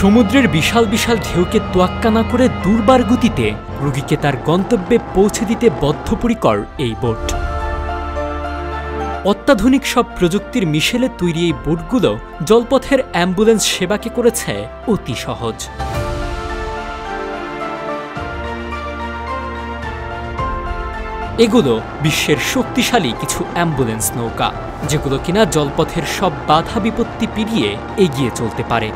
সমুদ্রের বিশাল বিশাল ঢেউকে তোয়াক্কা না করে দুর্বার গতিতে রোগীকে তার গন্তব্যে পৌঁছে দিতে বদ্ধপরিকর এই বোট। অত্যাধুনিক সব প্রযুক্তির মিশেলে তৈরি এই বোটগুলো জলপথের অ্যাম্বুলেন্স সেবাকে করেছে অতি সহজ। এগুলো বিশ্বের শক্তিশালী কিছু অ্যাম্বুলেন্স নৌকা, যেগুলো কিনা জলপথের সব বাধা বিপত্তি পেরিয়ে এগিয়ে চলতে পারে।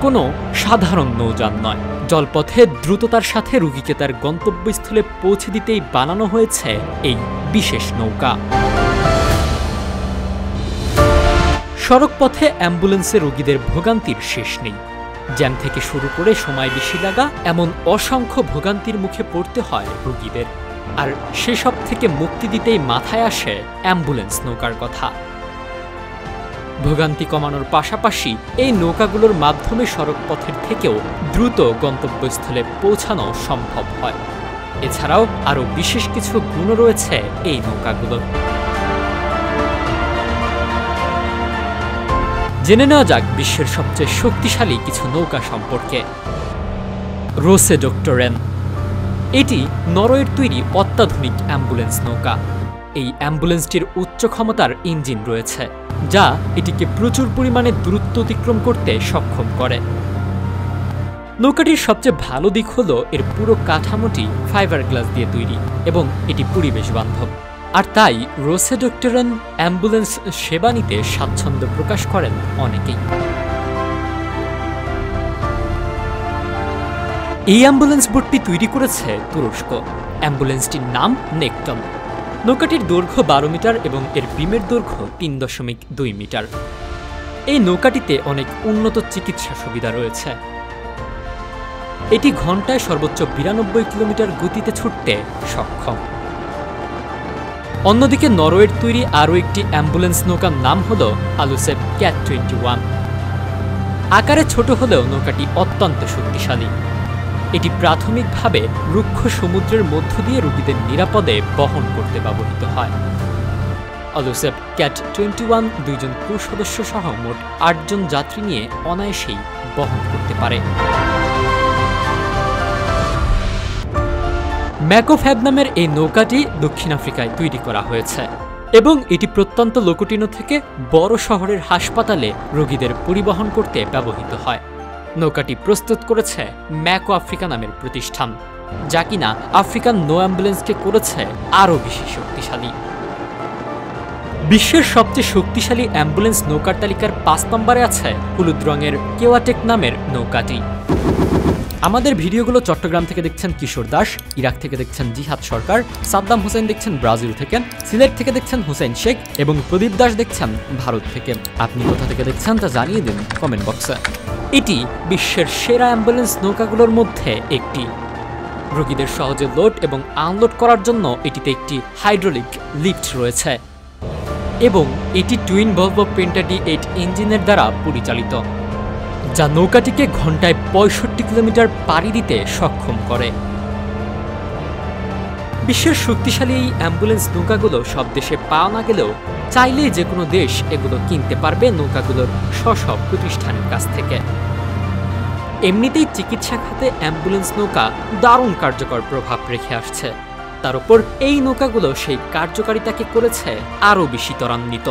কোনো সাধারণ নৌযান নয়, জলপথে দ্রুততার সাথে রোগীকে তার গন্তব্যস্থলে পৌঁছে দিতেই বানানো হয়েছে এই বিশেষ নৌকা। সড়কপথে অ্যাম্বুলেন্সে রোগীদের ভোগান্তির শেষ নেই। জ্যাম থেকে শুরু করে সময় বেশি লাগা এমন অসংখ্য ভোগান্তির মুখে পড়তে হয় রোগীদের, আর সেসব থেকে মুক্তি দিতেই মাথায় আসে অ্যাম্বুলেন্স নৌকার কথা। ভোগান্তি কমানোর পাশাপাশি এই নৌকাগুলোর মাধ্যমে সড়কপথের থেকেও দ্রুত গন্তব্যস্থলে পৌঁছানো সম্ভব হয়। এছাড়াও আরও বিশেষ কিছু গুণ রয়েছে এই নৌকাগুলোর। জেনে নেওয়া যাক বিশ্বের সবচেয়ে শক্তিশালী কিছু নৌকা সম্পর্কে। রোসে ডক্টরেন, এটি নরওয়ের তৈরি অত্যাধুনিক অ্যাম্বুলেন্স নৌকা। এই অ্যাম্বুলেন্সটির উচ্চ ক্ষমতার ইঞ্জিন রয়েছে, যা এটিকে প্রচুর পরিমাণে দূরত্ব অতিক্রম করতে সক্ষম করে। নৌকাটির সবচেয়ে ভালো দিক হল এর পুরো কাঠামোটি ফাইবার গ্লাস দিয়ে তৈরি এবং এটি পরিবেশ বান্ধব, আর তাই রোসে ডক্টরেন অ্যাম্বুলেন্স সেবা নিতে স্বাচ্ছন্দ্য প্রকাশ করেন অনেকেই। এই অ্যাম্বুলেন্স বোটটি তৈরি করেছে তুরস্ক। অ্যাম্বুলেন্সটির নাম নেকটন। নৌকাটির দৈর্ঘ্য 12 মিটার এবং এর বিমের দৈর্ঘ্য 3.2 মিটার। এই নৌকাটিতে অনেক উন্নত চিকিৎসা সুবিধা রয়েছে। এটি ঘন্টায় সর্বোচ্চ 92 কিলোমিটার গতিতে ছুটতে সক্ষম। অন্যদিকে নরওয়ের তৈরি আরও একটি অ্যাম্বুলেন্স নৌকার নাম হল আলুসেপ ক্যাট 21। আকারে ছোট হলেও নৌকাটি অত্যন্ত শক্তিশালী। এটি প্রাথমিকভাবে রুক্ষ সমুদ্রের মধ্য দিয়ে রোগীদের নিরাপদে বহন করতে ব্যবহৃত হয়। আলুসেপ ক্যাট 21 2জন ক্রু সদস্য সহ মোট 8 জন যাত্রী নিয়ে অনায়াসেই বহন করতে পারে। ম্যাকোফ্যাব নামের এই নৌকাটি দক্ষিণ আফ্রিকায় তৈরি করা হয়েছে এবং এটি প্রত্যন্ত লোকোটিনো থেকে বড় শহরের হাসপাতালে রোগীদের পরিবহন করতে ব্যবহৃত হয়। নৌকাটি প্রস্তুত করেছে ম্যাকো আফ্রিকা নামের প্রতিষ্ঠান, যা কিনা আফ্রিকান নৌ অ্যাম্বুলেন্সকে করেছে আরও বেশি শক্তিশালী। বিশ্বের সবচেয়ে শক্তিশালী অ্যাম্বুলেন্স নৌকার তালিকার 5 নম্বরে আছে হলুদ রঙের কেওয়াটেক নামের নৌকাটি। আমাদের ভিডিওগুলো চট্টগ্রাম থেকে দেখছেন কিশোর দাস, ইরাক থেকে দেখছেন জিহাদ সরকার, সাদ্দাম হোসেন দেখছেন ব্রাজিল থেকে, সিলেট থেকে দেখছেন হুসেন শেখ এবং প্রদীপ দাস দেখছেন ভারত থেকে। আপনি কোথা থেকে দেখছেন তা জানিয়ে দিন কমেন্ট বক্সে। এটি বিশ্বের সেরা অ্যাম্বুলেন্স নৌকাগুলোর মধ্যে একটি। রোগীদের সহজে লোড এবং আনলোড করার জন্য এটিতে একটি হাইড্রোলিক লিফট রয়েছে এবং এটি টুইন ভলভো পেন্টাডি 8 ইঞ্জিনের দ্বারা পরিচালিত, যা নৌকাটিকে ঘন্টায় 65 কিলোমিটার পাড়ি দিতে সক্ষম করে। বিশ্বের শক্তিশালী এই অ্যাম্বুলেন্স নৌকাগুলো সব দেশে পাওয়া না গেলেও চাইলে যে কোনো দেশ এগুলো কিনতে পারবে নৌকাগুলোর স্ব প্রতিষ্ঠানের কাছ থেকে। এমনিতেই চিকিৎসা খাতে অ্যাম্বুলেন্স নৌকা দারুণ কার্যকর প্রভাব রেখে আসছে, তার উপর এই নৌকাগুলো সেই কার্যকারিতাকে করেছে আরও বেশি ত্বরান্বিত।